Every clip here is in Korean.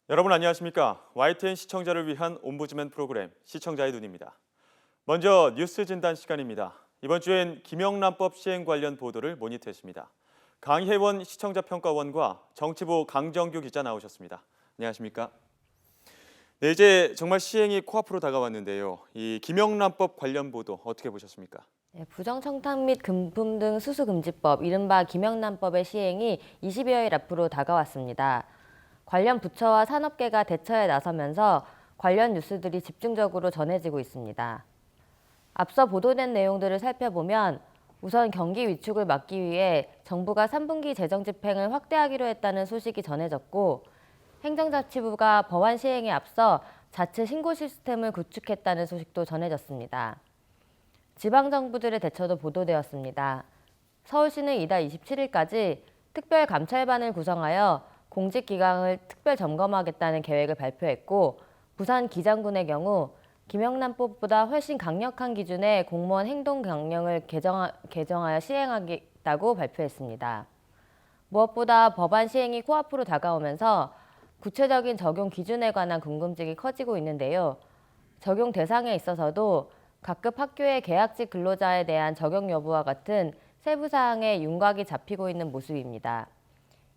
여러분 안녕하십니까? YTN 시청자를 위한 옴부즈맨 프로그램 시청자의 눈입니다. 먼저 뉴스 진단 시간입니다. 이번 주엔 김영란법 시행 관련 보도를 모니터했습니다. 강혜원 시청자평가원과 정치부 강정규 기자 나오셨습니다. 안녕하십니까? 네, 이제 정말 시행이 코앞으로 다가왔는데요. 이 김영란법 관련 보도 어떻게 보셨습니까? 네, 부정청탁 및 금품 등 수수금지법, 이른바 김영란법의 시행이 20여일 앞으로 다가왔습니다. 관련 부처와 산업계가 대처에 나서면서 관련 뉴스들이 집중적으로 전해지고 있습니다. 앞서 보도된 내용들을 살펴보면 우선 경기 위축을 막기 위해 정부가 3분기 재정 집행을 확대하기로 했다는 소식이 전해졌고, 행정자치부가 법안 시행에 앞서 자체 신고 시스템을 구축했다는 소식도 전해졌습니다. 지방정부들의 대처도 보도되었습니다. 서울시는 이달 27일까지 특별감찰반을 구성하여 공직기강을 특별 점검하겠다는 계획을 발표했고, 부산 기장군의 경우 김영란법보다 훨씬 강력한 기준의 공무원 행동 강령을 개정하여 시행하겠다고 발표했습니다. 무엇보다 법안 시행이 코앞으로 다가오면서 구체적인 적용 기준에 관한 궁금증이 커지고 있는데요. 적용 대상에 있어서도 각급 학교의 계약직 근로자에 대한 적용 여부와 같은 세부 사항에 윤곽이 잡히고 있는 모습입니다.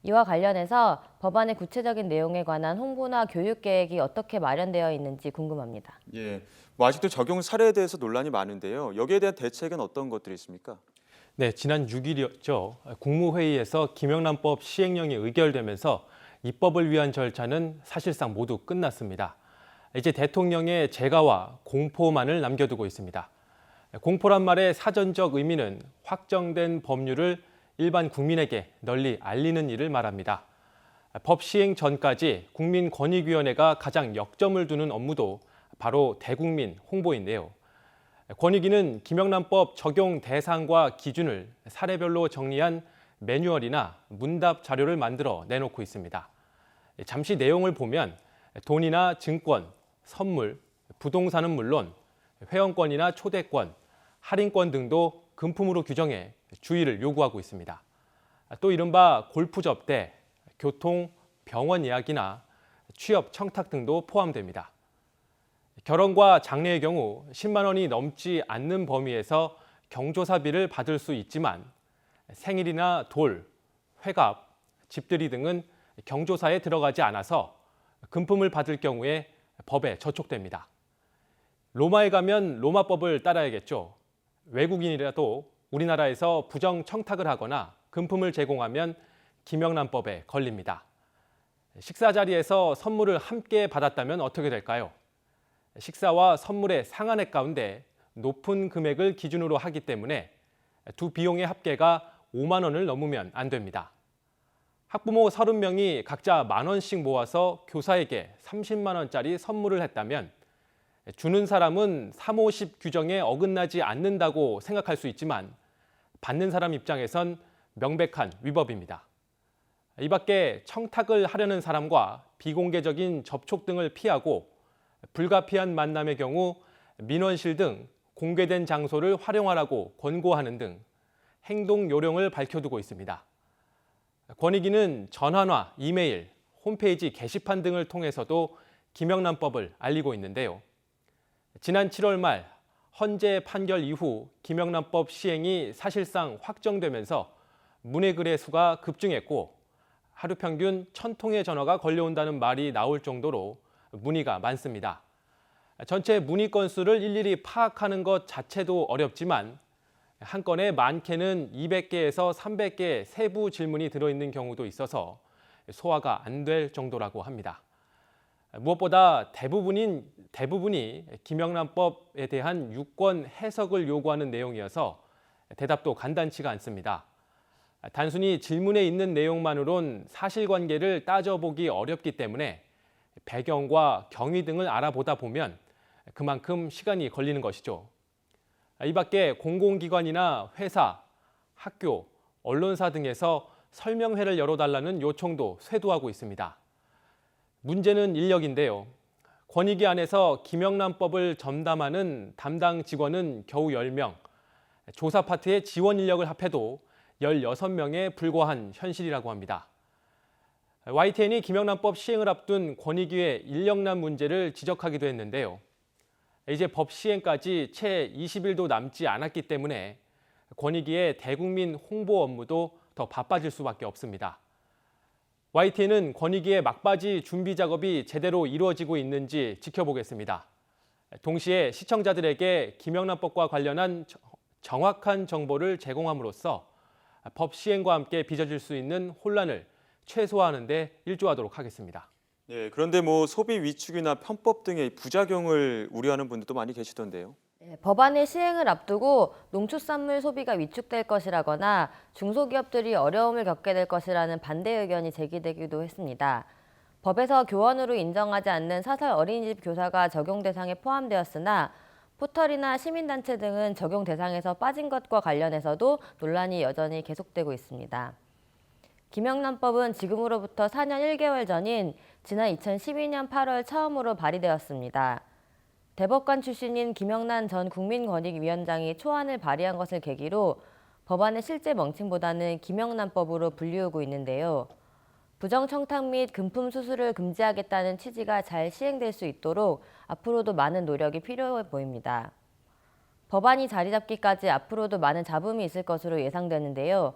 이와 관련해서 법안의 구체적인 내용에 관한 홍보나 교육 계획이 어떻게 마련되어 있는지 궁금합니다. 예, 아직도 적용 사례에 대해서 논란이 많은데요. 여기에 대한 대책은 어떤 것들이 있습니까? 네, 지난 6일이었죠. 국무회의에서 김영란법 시행령이 의결되면서 입법을 위한 절차는 사실상 모두 끝났습니다. 이제 대통령의 재가와 공포만을 남겨두고 있습니다. 공포란 말의 사전적 의미는 확정된 법률을 일반 국민에게 널리 알리는 일을 말합니다. 법 시행 전까지 국민권익위원회가 가장 역점을 두는 업무도 바로 대국민 홍보인데요. 권익위는 김영란법 적용 대상과 기준을 사례별로 정리한 매뉴얼이나 문답 자료를 만들어 내놓고 있습니다. 잠시 내용을 보면 돈이나 증권, 선물, 부동산은 물론 회원권이나 초대권, 할인권 등도 금품으로 규정해 주의를 요구하고 있습니다. 또 이른바 골프 접대, 교통, 병원 예약이나 취업 청탁 등도 포함됩니다. 결혼과 장례의 경우 10만 원이 넘지 않는 범위에서 경조사비를 받을 수 있지만 생일이나 돌, 회갑, 집들이 등은 경조사에 들어가지 않아서 금품을 받을 경우에 법에 저촉됩니다. 로마에 가면 로마법을 따라야겠죠. 외국인이라도 우리나라에서 부정 청탁을 하거나 금품을 제공하면 김영란법에 걸립니다. 식사 자리에서 선물을 함께 받았다면 어떻게 될까요? 식사와 선물의 상한액 가운데 높은 금액을 기준으로 하기 때문에 두 비용의 합계가 5만 원을 넘으면 안 됩니다. 학부모 30명이 각자 10,000원씩 모아서 교사에게 30만 원짜리 선물을 했다면 주는 사람은 350 규정에 어긋나지 않는다고 생각할 수 있지만 받는 사람 입장에선 명백한 위법입니다. 이 밖에 청탁을 하려는 사람과 비공개적인 접촉 등을 피하고 불가피한 만남의 경우 민원실 등 공개된 장소를 활용하라고 권고하는 등 행동 요령을 밝혀두고 있습니다. 권익위는 전화나 이메일, 홈페이지 게시판 등을 통해서도 김영란법을 알리고 있는데요. 지난 7월 말 헌재 판결 이후 김영란법 시행이 사실상 확정되면서 문의 의뢰 수가 급증했고 하루 평균 1,000통의 전화가 걸려온다는 말이 나올 정도로 문의가 많습니다. 전체 문의 건수를 일일이 파악하는 것 자체도 어렵지만 한 건에 많게는 200개에서 300개의 세부 질문이 들어있는 경우도 있어서 소화가 안 될 정도라고 합니다. 무엇보다 대부분이 김영란법에 대한 유권 해석을 요구하는 내용이어서 대답도 간단치가 않습니다. 단순히 질문에 있는 내용만으론 사실관계를 따져보기 어렵기 때문에 배경과 경위 등을 알아보다 보면 그만큼 시간이 걸리는 것이죠. 이 밖에 공공기관이나 회사, 학교, 언론사 등에서 설명회를 열어달라는 요청도 쇄도하고 있습니다. 문제는 인력인데요. 권익위 안에서 김영란법을 전담하는 담당 직원은 겨우 10명, 조사 파트의 지원 인력을 합해도 16명에 불과한 현실이라고 합니다. YTN이 김영란법 시행을 앞둔 권익위의 인력난 문제를 지적하기도 했는데요. 이제 법 시행까지 채 20일도 남지 않았기 때문에 권익위의 대국민 홍보 업무도 더 바빠질 수밖에 없습니다. YTN은 권익위의 막바지 준비 작업이 제대로 이루어지고 있는지 지켜보겠습니다. 동시에 시청자들에게 김영란법과 관련한 정확한 정보를 제공함으로써 법 시행과 함께 빚어질 수 있는 혼란을 최소화하는 데 일조하도록 하겠습니다. 네, 그런데 소비 위축이나 편법 등의 부작용을 우려하는 분들도 많이 계시던데요. 법안의 시행을 앞두고 농축산물 소비가 위축될 것이라거나 중소기업들이 어려움을 겪게 될 것이라는 반대 의견이 제기되기도 했습니다. 법에서 교원으로 인정하지 않는 사설 어린이집 교사가 적용 대상에 포함되었으나 포털이나 시민단체 등은 적용 대상에서 빠진 것과 관련해서도 논란이 여전히 계속되고 있습니다. 김영란법은 지금으로부터 4년 1개월 전인 지난 2012년 8월 처음으로 발의되었습니다. 대법관 출신인 김영란 전 국민권익위원장이 초안을 발의한 것을 계기로 법안의 실제 명칭보다는 김영란법으로 불리우고 있는데요. 부정청탁 및 금품 수수를 금지하겠다는 취지가 잘 시행될 수 있도록 앞으로도 많은 노력이 필요해 보입니다. 법안이 자리 잡기까지 앞으로도 많은 잡음이 있을 것으로 예상되는데요.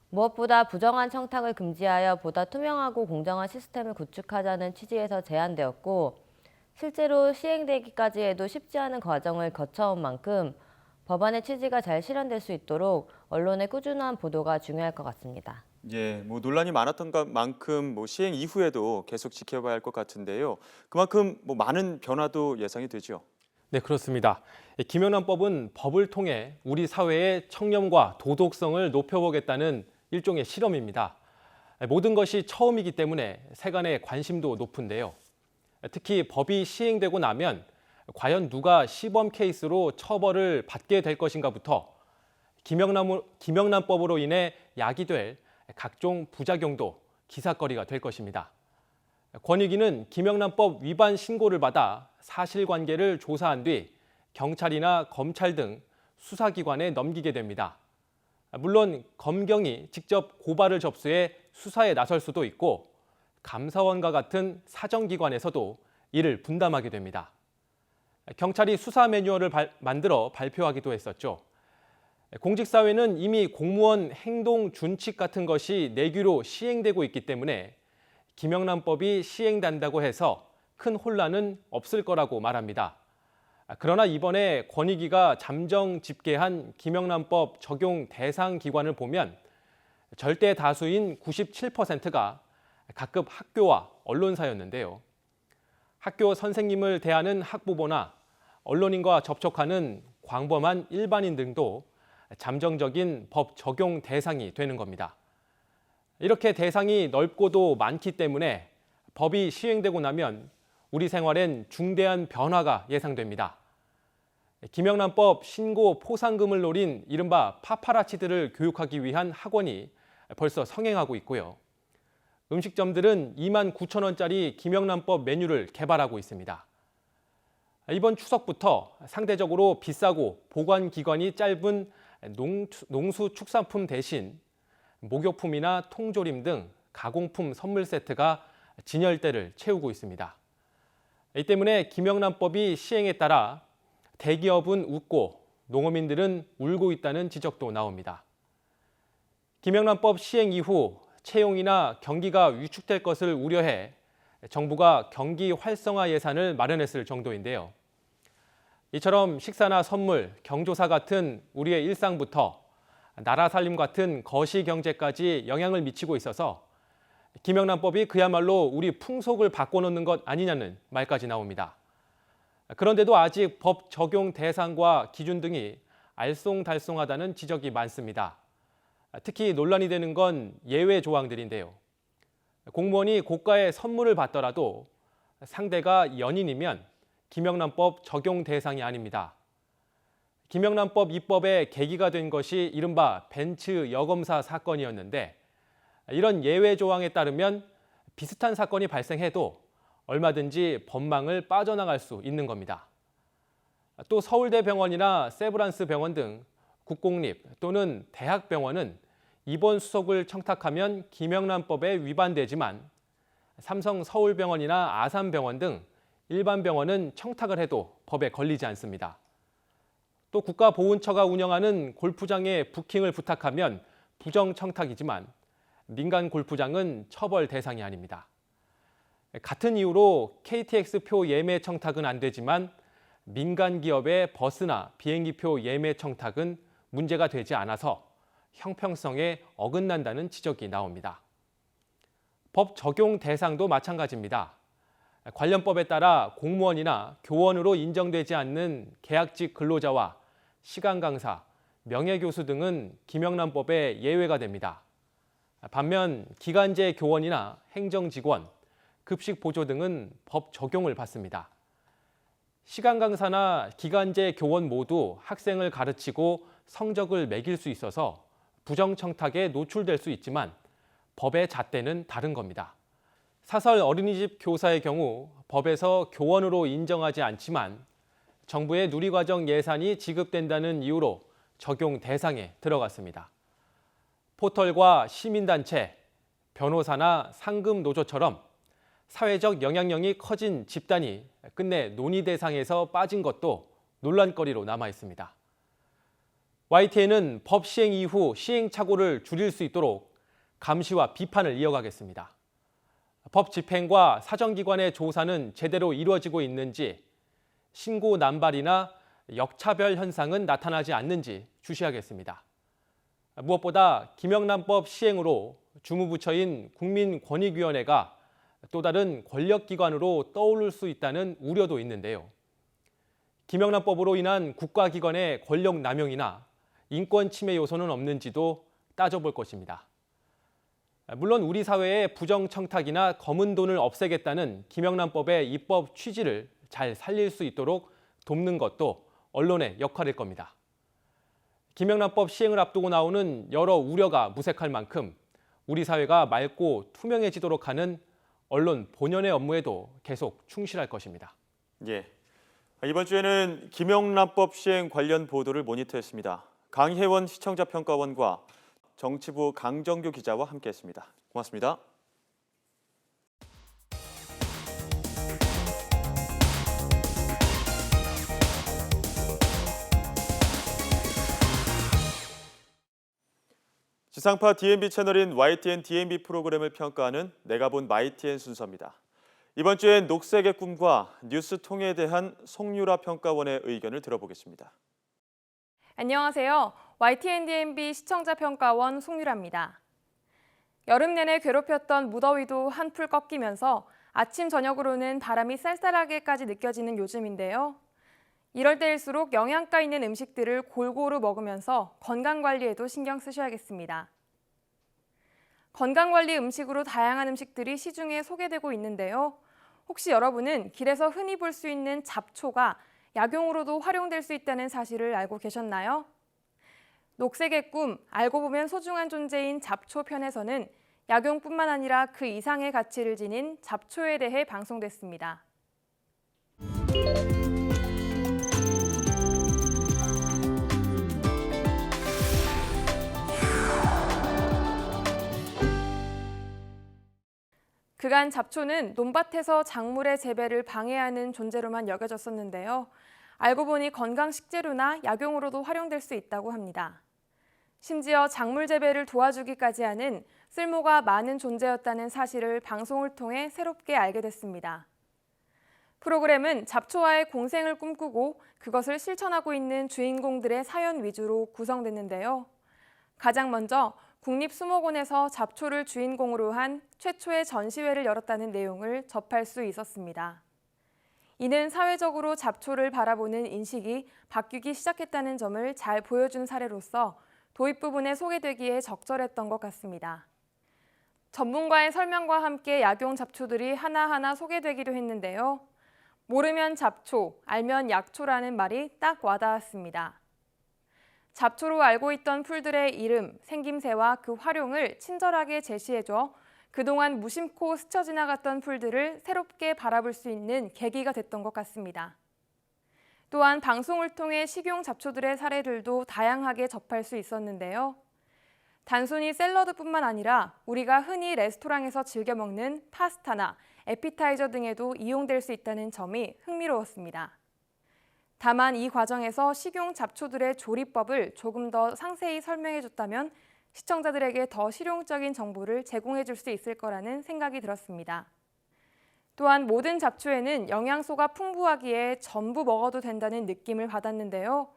무엇보다 부정한 청탁을 금지하여 보다 투명하고 공정한 시스템을 구축하자는 취지에서 제안되었고 실제로 시행되기까지 해도 쉽지 않은 과정을 거쳐온 만큼 법안의 취지가 잘 실현될 수 있도록 언론의 꾸준한 보도가 중요할 것 같습니다. 예, 논란이 많았던 만큼 시행 이후에도 계속 지켜봐야 할 것 같은데요. 그만큼 많은 변화도 예상이 되죠. 네, 그렇습니다. 김영란법은 법을 통해 우리 사회의 청렴과 도덕성을 높여보겠다는 일종의 실험입니다. 모든 것이 처음이기 때문에 세간의 관심도 높은데요. 특히 법이 시행되고 나면 과연 누가 시범 케이스로 처벌을 받게 될 것인가부터 김영란법으로 인해 야기될 각종 부작용도 기사거리가 될 것입니다. 권익위는 김영란법 위반 신고를 받아 사실관계를 조사한 뒤 경찰이나 검찰 등 수사기관에 넘기게 됩니다. 물론 검경이 직접 고발을 접수해 수사에 나설 수도 있고 감사원과 같은 사정기관에서도 이를 분담하게 됩니다. 경찰이 수사 매뉴얼을 만들어 발표하기도 했었죠. 공직사회는 이미 공무원 행동 준칙 같은 것이 내규로 시행되고 있기 때문에 김영란법이 시행된다고 해서 큰 혼란은 없을 거라고 말합니다. 그러나 이번에 권익위가 잠정 집계한 김영란법 적용 대상 기관을 보면 절대 다수인 97%가 각급 학교와 언론사였는데요. 학교 선생님을 대하는 학부모나 언론인과 접촉하는 광범한 일반인 등도 잠정적인 법 적용 대상이 되는 겁니다. 이렇게 대상이 넓고도 많기 때문에 법이 시행되고 나면 우리 생활엔 중대한 변화가 예상됩니다. 김영란법 신고 포상금을 노린 이른바 파파라치들을 교육하기 위한 학원이 벌써 성행하고 있고요. 음식점들은 29,000원짜리 김영란법 메뉴를 개발하고 있습니다. 이번 추석부터 상대적으로 비싸고 보관 기간이 짧은 농수축산품 대신 목욕품이나 통조림 등 가공품 선물 세트가 진열대를 채우고 있습니다. 이 때문에 김영란법이 시행에 따라 대기업은 웃고 농어민들은 울고 있다는 지적도 나옵니다. 김영란법 시행 이후 채용이나 경기가 위축될 것을 우려해 정부가 경기 활성화 예산을 마련했을 정도인데요. 이처럼 식사나 선물, 경조사 같은 우리의 일상부터 나라 살림 같은 거시 경제까지 영향을 미치고 있어서 김영란법이 그야말로 우리 풍속을 바꿔놓는 것 아니냐는 말까지 나옵니다. 그런데도 아직 법 적용 대상과 기준 등이 알쏭달쏭하다는 지적이 많습니다. 특히 논란이 되는 건 예외 조항들인데요. 공무원이 고가의 선물을 받더라도 상대가 연인이면 김영란법 적용 대상이 아닙니다. 김영란법 입법의 계기가 된 것이 이른바 벤츠 여검사 사건이었는데 이런 예외 조항에 따르면 비슷한 사건이 발생해도 얼마든지 법망을 빠져나갈 수 있는 겁니다. 또 서울대병원이나 세브란스 병원 등 국공립 또는 대학병원은 입원 수속을 청탁하면 김영란법에 위반되지만 삼성 서울병원이나 아산병원 등 일반 병원은 청탁을 해도 법에 걸리지 않습니다. 또 국가보훈처가 운영하는 골프장에 부킹을 부탁하면 부정청탁이지만 민간 골프장은 처벌 대상이 아닙니다. 같은 이유로 KTX표 예매 청탁은 안 되지만 민간 기업의 버스나 비행기표 예매 청탁은 문제가 되지 않아서 형평성에 어긋난다는 지적이 나옵니다. 법 적용 대상도 마찬가지입니다. 관련 법에 따라 공무원이나 교원으로 인정되지 않는 계약직 근로자와 시간 강사, 명예교수 등은 김영란법에 예외가 됩니다. 반면 기간제 교원이나 행정직원, 급식 보조 등은 법 적용을 받습니다. 시간 강사나 기간제 교원 모두 학생을 가르치고 성적을 매길 수 있어서 부정청탁에 노출될 수 있지만 법의 잣대는 다른 겁니다. 사설 어린이집 교사의 경우 법에서 교원으로 인정하지 않지만 정부의 누리과정 예산이 지급된다는 이유로 적용 대상에 들어갔습니다. 포털과 시민단체, 변호사나 상금노조처럼 사회적 영향력이 커진 집단이 끝내 논의 대상에서 빠진 것도 논란거리로 남아 있습니다. YTN은 법 시행 이후 시행착오를 줄일 수 있도록 감시와 비판을 이어가겠습니다. 법 집행과 사정기관의 조사는 제대로 이루어지고 있는지, 신고 남발이나 역차별 현상은 나타나지 않는지 주시하겠습니다. 무엇보다 김영란법 시행으로 주무부처인 국민권익위원회가 또 다른 권력기관으로 떠오를 수 있다는 우려도 있는데요. 김영란법으로 인한 국가기관의 권력 남용이나 인권 침해 요소는 없는지도 따져볼 것입니다. 물론 우리 사회의 부정청탁이나 검은 돈을 없애겠다는 김영란법의 입법 취지를 잘 살릴 수 있도록 돕는 것도 언론의 역할일 겁니다. 김영란법 시행을 앞두고 나오는 여러 우려가 무색할 만큼 우리 사회가 맑고 투명해지도록 하는 언론 본연의 업무에도 계속 충실할 것입니다. 예. 이번 주에는 김영란법 시행 관련 보도를 모니터했습니다. 강혜원 시청자평가원과 정치부 강정규 기자와 함께했습니다. 고맙습니다. 지상파 DMB 채널인 YTN DMB 프로그램을 평가하는 내가 본 YTN 순서입니다. 이번 주엔 녹색의 꿈과 뉴스통에 대한 송유라 평가원의 의견을 들어보겠습니다. 안녕하세요. YTN DMB 시청자평가원 송유라입니다. 여름 내내 괴롭혔던 무더위도 한풀 꺾이면서 아침 저녁으로는 바람이 쌀쌀하게까지 느껴지는 요즘인데요. 이럴 때일수록 영양가 있는 음식들을 골고루 먹으면서 건강관리에도 신경 쓰셔야겠습니다. 건강관리 음식으로 다양한 음식들이 시중에 소개되고 있는데요. 혹시 여러분은 길에서 흔히 볼 수 있는 잡초가 약용으로도 활용될 수 있다는 사실을 알고 계셨나요? 녹색의 꿈, 알고 보면 소중한 존재인 잡초 편에서는 약용뿐만 아니라 그 이상의 가치를 지닌 잡초에 대해 방송됐습니다. 그간 잡초는 논밭에서 작물의 재배를 방해하는 존재로만 여겨졌었는데요. 알고 보니 건강 식재료나 약용으로도 활용될 수 있다고 합니다. 심지어 작물 재배를 도와주기까지 하는 쓸모가 많은 존재였다는 사실을 방송을 통해 새롭게 알게 됐습니다. 프로그램은 잡초와의 공생을 꿈꾸고 그것을 실천하고 있는 주인공들의 사연 위주로 구성됐는데요. 가장 먼저 국립수목원에서 잡초를 주인공으로 한 최초의 전시회를 열었다는 내용을 접할 수 있었습니다. 이는 사회적으로 잡초를 바라보는 인식이 바뀌기 시작했다는 점을 잘 보여준 사례로서 도입 부분에 소개되기에 적절했던 것 같습니다. 전문가의 설명과 함께 약용 잡초들이 하나하나 소개되기도 했는데요. 모르면 잡초, 알면 약초라는 말이 딱 와닿았습니다. 잡초로 알고 있던 풀들의 이름, 생김새와 그 활용을 친절하게 제시해줘 그동안 무심코 스쳐 지나갔던 풀들을 새롭게 바라볼 수 있는 계기가 됐던 것 같습니다. 또한 방송을 통해 식용 잡초들의 사례들도 다양하게 접할 수 있었는데요. 단순히 샐러드뿐만 아니라 우리가 흔히 레스토랑에서 즐겨 먹는 파스타나 에피타이저 등에도 이용될 수 있다는 점이 흥미로웠습니다. 다만 이 과정에서 식용 잡초들의 조리법을 조금 더 상세히 설명해줬다면 시청자들에게 더 실용적인 정보를 제공해줄 수 있을 거라는 생각이 들었습니다. 또한 모든 잡초에는 영양소가 풍부하기에 전부 먹어도 된다는 느낌을 받았는데요.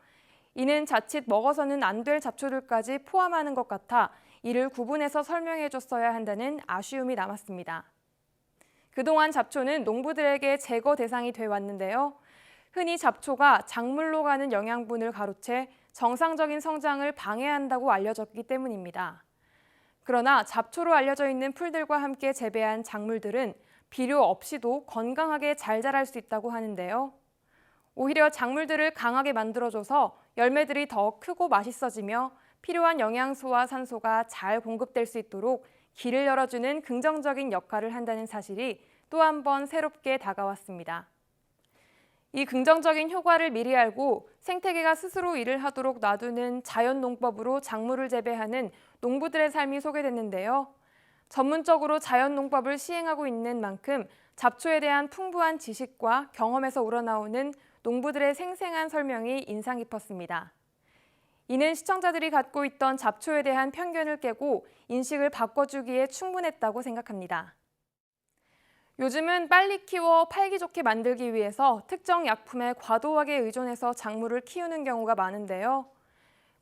이는 자칫 먹어서는 안 될 잡초들까지 포함하는 것 같아 이를 구분해서 설명해줬어야 한다는 아쉬움이 남았습니다. 그동안 잡초는 농부들에게 제거 대상이 돼 왔는데요. 흔히 잡초가 작물로 가는 영양분을 가로채 정상적인 성장을 방해한다고 알려졌기 때문입니다. 그러나 잡초로 알려져 있는 풀들과 함께 재배한 작물들은 비료 없이도 건강하게 잘 자랄 수 있다고 하는데요. 오히려 작물들을 강하게 만들어줘서 열매들이 더 크고 맛있어지며 필요한 영양소와 산소가 잘 공급될 수 있도록 길을 열어주는 긍정적인 역할을 한다는 사실이 또 한 번 새롭게 다가왔습니다. 이 긍정적인 효과를 미리 알고 생태계가 스스로 일을 하도록 놔두는 자연농법으로 작물을 재배하는 농부들의 삶이 소개됐는데요. 전문적으로 자연농법을 시행하고 있는 만큼 잡초에 대한 풍부한 지식과 경험에서 우러나오는 농부들의 생생한 설명이 인상 깊었습니다. 이는 시청자들이 갖고 있던 잡초에 대한 편견을 깨고 인식을 바꿔주기에 충분했다고 생각합니다. 요즘은 빨리 키워 팔기 좋게 만들기 위해서 특정 약품에 과도하게 의존해서 작물을 키우는 경우가 많은데요.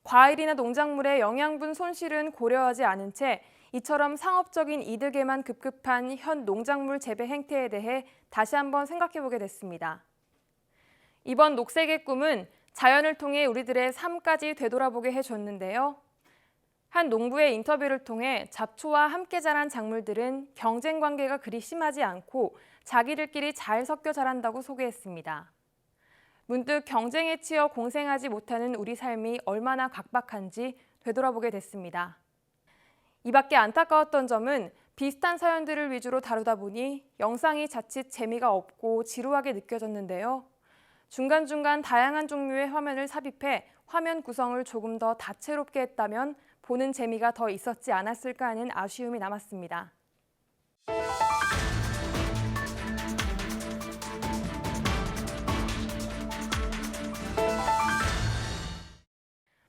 과일이나 농작물의 영양분 손실은 고려하지 않은 채 이처럼 상업적인 이득에만 급급한 현 농작물 재배 행태에 대해 다시 한번 생각해보게 됐습니다. 이번 녹색의 꿈은 자연을 통해 우리들의 삶까지 되돌아보게 해줬는데요. 한 농부의 인터뷰를 통해 잡초와 함께 자란 작물들은 경쟁 관계가 그리 심하지 않고 자기들끼리 잘 섞여 자란다고 소개했습니다. 문득 경쟁에 치여 공생하지 못하는 우리 삶이 얼마나 각박한지 되돌아보게 됐습니다. 이 밖에 안타까웠던 점은 비슷한 사연들을 위주로 다루다 보니 영상이 자칫 재미가 없고 지루하게 느껴졌는데요. 중간중간 다양한 종류의 화면을 삽입해 화면 구성을 조금 더 다채롭게 했다면 보는 재미가 더 있었지 않았을까 하는 아쉬움이 남았습니다.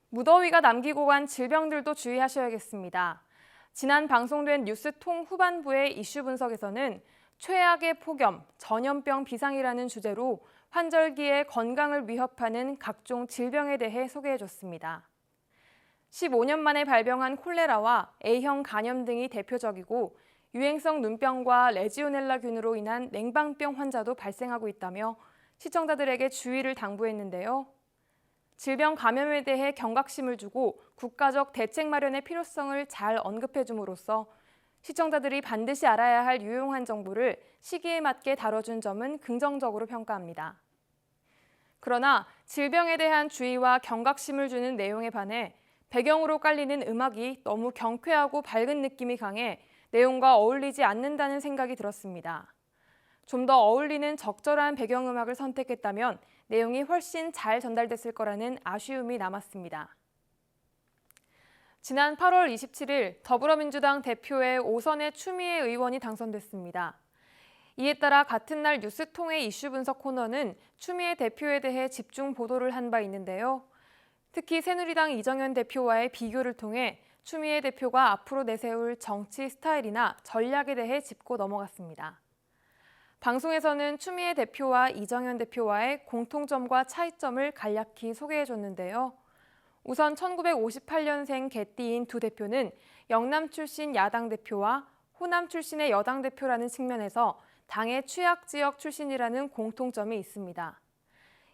무더위가 남기고 간 질병들도 주의하셔야겠습니다. 지난 방송된 뉴스통 후반부의 이슈 분석에서는 최악의 폭염, 전염병 비상이라는 주제로 환절기에 건강을 위협하는 각종 질병에 대해 소개해줬습니다. 15년 만에 발병한 콜레라와 A형 간염 등이 대표적이고 유행성 눈병과 레지오넬라균으로 인한 냉방병 환자도 발생하고 있다며 시청자들에게 주의를 당부했는데요. 질병 감염에 대해 경각심을 주고 국가적 대책 마련의 필요성을 잘 언급해 줌으로써 시청자들이 반드시 알아야 할 유용한 정보를 시기에 맞게 다뤄준 점은 긍정적으로 평가합니다. 그러나 질병에 대한 주의와 경각심을 주는 내용에 반해 배경으로 깔리는 음악이 너무 경쾌하고 밝은 느낌이 강해 내용과 어울리지 않는다는 생각이 들었습니다. 좀 더 어울리는 적절한 배경음악을 선택했다면 내용이 훨씬 잘 전달됐을 거라는 아쉬움이 남았습니다. 지난 8월 27일 더불어민주당 대표의 오선의 추미애 의원이 당선됐습니다. 이에 따라 같은 날 뉴스통의 이슈 분석 코너는 추미애 대표에 대해 집중 보도를 한 바 있는데요. 특히 새누리당 이정현 대표와의 비교를 통해 추미애 대표가 앞으로 내세울 정치 스타일이나 전략에 대해 짚고 넘어갔습니다. 방송에서는 추미애 대표와 이정현 대표와의 공통점과 차이점을 간략히 소개해줬는데요. 우선 1958년생 개띠인 두 대표는 영남 출신 야당 대표와 호남 출신의 여당 대표라는 측면에서 당의 취약 지역 출신이라는 공통점이 있습니다.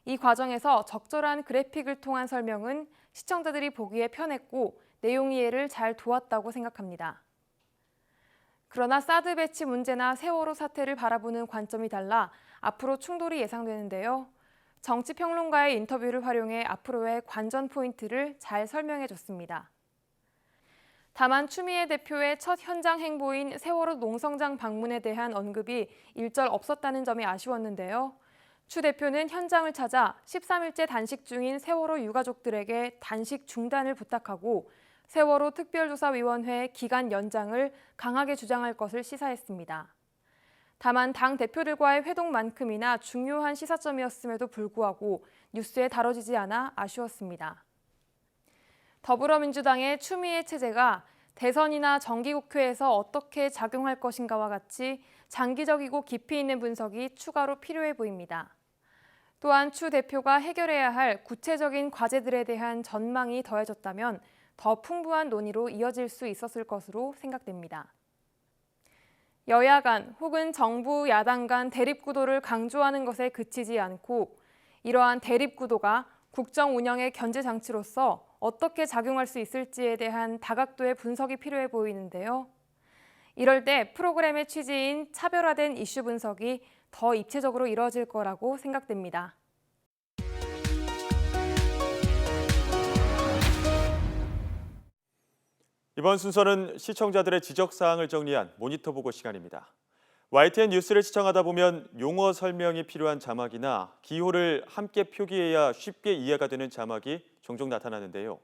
이 과정에서 적절한 그래픽을 통한 설명은 시청자들이 보기에 편했고 내용 이해를 잘 도왔다고 생각합니다. 그러나 사드 배치 문제나 세월호 사태를 바라보는 관점이 달라 앞으로 충돌이 예상되는데요. 정치평론가의 인터뷰를 활용해 앞으로의 관전 포인트를 잘 설명해줬습니다. 다만 추미애 대표의 첫 현장 행보인 세월호 농성장 방문에 대한 언급이 일절 없었다는 점이 아쉬웠는데요. 추 대표는 현장을 찾아 13일째 단식 중인 세월호 유가족들에게 단식 중단을 부탁하고 세월호 특별조사위원회 기간 연장을 강하게 주장할 것을 시사했습니다. 다만 당 대표들과의 회동만큼이나 중요한 시사점이었음에도 불구하고 뉴스에 다뤄지지 않아 아쉬웠습니다. 더불어민주당의 추미애 체제가 대선이나 정기국회에서 어떻게 작용할 것인가와 같이 장기적이고 깊이 있는 분석이 추가로 필요해 보입니다. 또한 추 대표가 해결해야 할 구체적인 과제들에 대한 전망이 더해졌다면 더 풍부한 논의로 이어질 수 있었을 것으로 생각됩니다. 여야 간 혹은 정부 야당 간 대립구도를 강조하는 것에 그치지 않고 이러한 대립구도가 국정 운영의 견제장치로서 어떻게 작용할 수 있을지에 대한 다각도의 분석이 필요해 보이는데요. 이럴 때 프로그램의 취지인 차별화된 이슈 분석이 더 입체적으로 이루어질 거라고 생각됩니다. 이번 순서는 시청자들의 지적사항을 정리한 모니터 보고 시간입니다. YTN 뉴스를 시청하다 보면 용어 설명이 필요한 자막이나 기호를 함께 표기해야 쉽게 이해가 되는 자막이 종종 나타나는데요.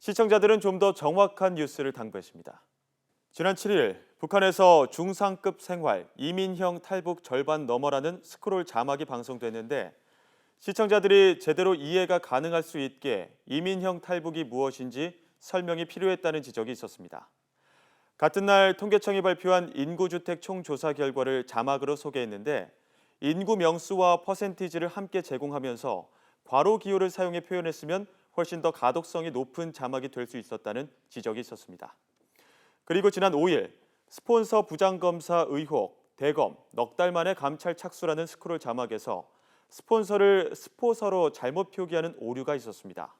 시청자들은 좀 더 정확한 뉴스를 당부했습니다. 지난 7일 북한에서 중상급 생활, 이민형 탈북 절반 넘어라는 스크롤 자막이 방송됐는데 시청자들이 제대로 이해가 가능할 수 있게 이민형 탈북이 무엇인지 설명이 필요했다는 지적이 있었습니다. 같은 날 통계청이 발표한 인구주택 총조사 결과를 자막으로 소개했는데 인구 명수와 퍼센티지를 함께 제공하면서 괄호 기호를 사용해 표현했으면 훨씬 더 가독성이 높은 자막이 될 수 있었다는 지적이 있었습니다. 그리고 지난 5일 스폰서 부장검사 의혹, 대검, 넉 달 만에 감찰 착수라는 스크롤 자막에서 스폰서를 스포서로 잘못 표기하는 오류가 있었습니다.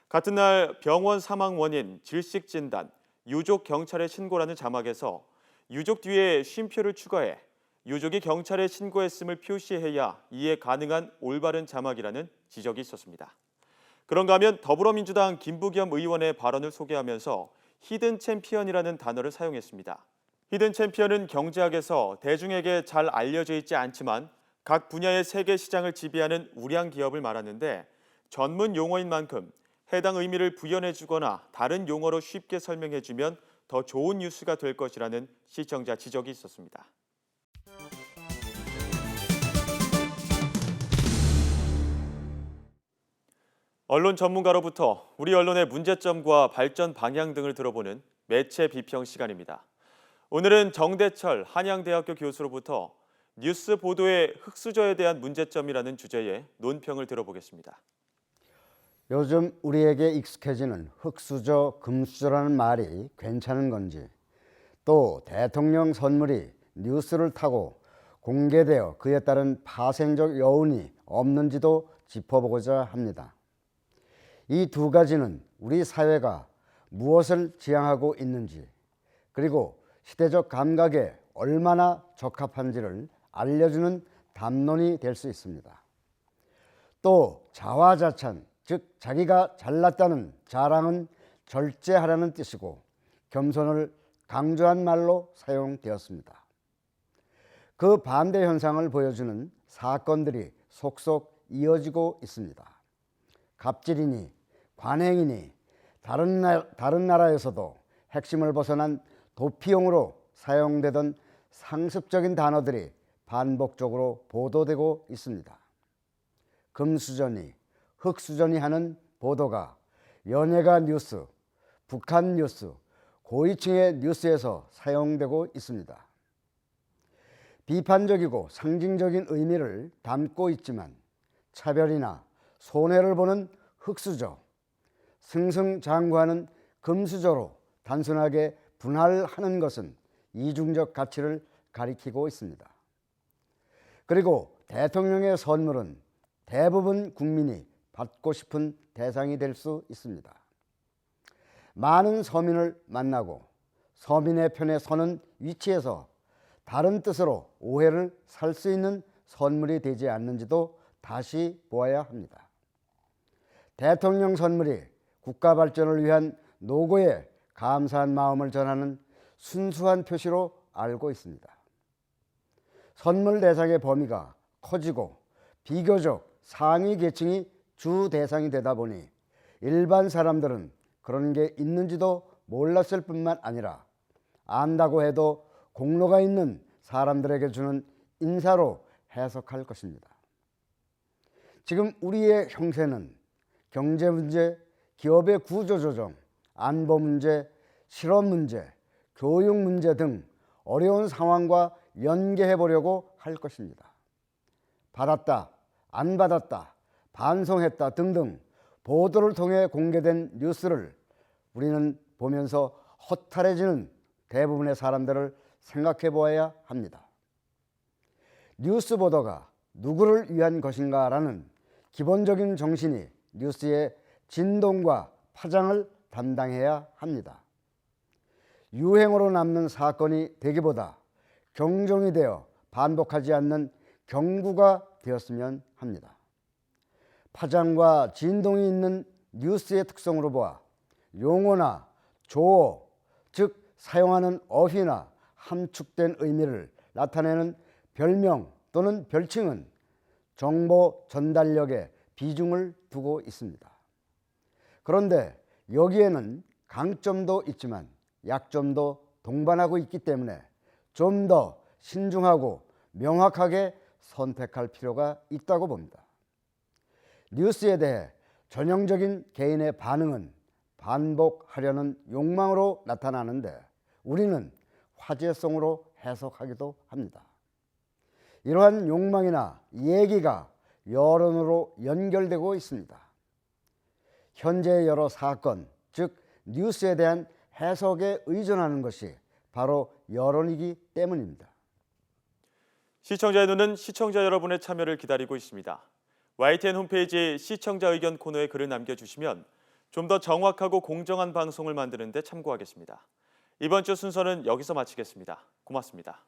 같은 날 병원 사망 원인, 질식 진단, 유족 경찰에 신고라는 자막에서 유족 뒤에 쉼표를 추가해 유족이 경찰에 신고했음을 표시해야 이해 가능한 올바른 자막이라는 지적이 있었습니다. 그런가 하면 더불어민주당 김부겸 의원의 발언을 소개하면서 히든 챔피언이라는 단어를 사용했습니다. 히든 챔피언은 경제학에서 대중에게 잘 알려져 있지 않지만 각 분야의 세계 시장을 지배하는 우량 기업을 말하는데 전문 용어인 만큼 해당 의미를 부연해주거나 다른 용어로 쉽게 설명해주면 더 좋은 뉴스가 될 것이라는 시청자 지적이 있었습니다. 언론 전문가로부터 우리 언론의 문제점과 발전 방향 등을 들어보는 매체 비평 시간입니다. 오늘은 정대철 한양대학교 교수로부터 뉴스 보도의 흑수저에 대한 문제점이라는 주제의 논평을 들어보겠습니다. 요즘 우리에게 익숙해지는 흑수저, 금수저라는 말이 괜찮은 건지, 또 대통령 선물이 뉴스를 타고 공개되어 그에 따른 파생적 여운이 없는지도 짚어보고자 합니다. 이 두 가지는 우리 사회가 무엇을 지향하고 있는지, 그리고 시대적 감각에 얼마나 적합한지를 알려주는 담론이 될 수 있습니다. 또 자화자찬, 즉 자기가 잘났다는 자랑은 절제하라는 뜻이고 겸손을 강조한 말로 사용되었습니다. 그 반대 현상을 보여주는 사건들이 속속 이어지고 있습니다. 갑질이니 관행이니 다른 나라에서도 핵심을 벗어난 도피용으로 사용되던 상습적인 단어들이 반복적으로 보도되고 있습니다. 금수저니 흑수저니 하는 보도가 연예가 뉴스, 북한 뉴스, 고위층의 뉴스에서 사용되고 있습니다. 비판적이고 상징적인 의미를 담고 있지만 차별이나 손해를 보는 흑수저, 승승장구하는 금수저로 단순하게 분할하는 것은 이중적 가치를 가리키고 있습니다. 그리고 대통령의 선물은 대부분 국민이 받고 싶은 대상이 될 수 있습니다. 많은 서민을 만나고 서민의 편에 서는 위치에서 다른 뜻으로 오해를 살 수 있는 선물이 되지 않는지도 다시 보아야 합니다. 대통령 선물이 국가 발전을 위한 노고에 감사한 마음을 전하는 순수한 표시로 알고 있습니다. 선물 대상의 범위가 커지고 비교적 상위 계층이 주 대상이 되다 보니 일반 사람들은 그런 게 있는지도 몰랐을 뿐만 아니라 안다고 해도 공로가 있는 사람들에게 주는 인사로 해석할 것입니다. 지금 우리의 형세는 경제 문제, 기업의 구조 조정, 안보 문제, 실업 문제, 교육 문제 등 어려운 상황과 연계해 보려고 할 것입니다. 받았다, 안 받았다, 반송했다 등등 보도를 통해 공개된 뉴스를 우리는 보면서 허탈해지는 대부분의 사람들을 생각해 보아야 합니다. 뉴스 보도가 누구를 위한 것인가라는 기본적인 정신이 뉴스의 진동과 파장을 담당해야 합니다. 유행어로 남는 사건이 되기보다 경종이 되어 반복하지 않는 경구가 되었으면 합니다. 파장과 진동이 있는 뉴스의 특성으로 보아 용어나 조어, 즉 사용하는 어휘나 함축된 의미를 나타내는 별명 또는 별칭은 정보 전달력에 비중을 두고 있습니다. 그런데 여기에는 강점도 있지만 약점도 동반하고 있기 때문에 좀 더 신중하고 명확하게 선택할 필요가 있다고 봅니다. 뉴스에 대해 전형적인 개인의 반응은 반복하려는 욕망으로 나타나는데 우리는 화제성으로 해석하기도 합니다. 이러한 욕망이나 얘기가 여론으로 연결되고 있습니다. 현재의 여러 사건, 즉 뉴스에 대한 해석에 의존하는 것이 바로 여론이기 때문입니다. 시청자의 눈은 시청자 여러분의 참여를 기다리고 있습니다. YTN 홈페이지 시청자 의견 코너에 글을 남겨주시면 좀 더 정확하고 공정한 방송을 만드는 데 참고하겠습니다. 이번 주 순서는 여기서 마치겠습니다. 고맙습니다.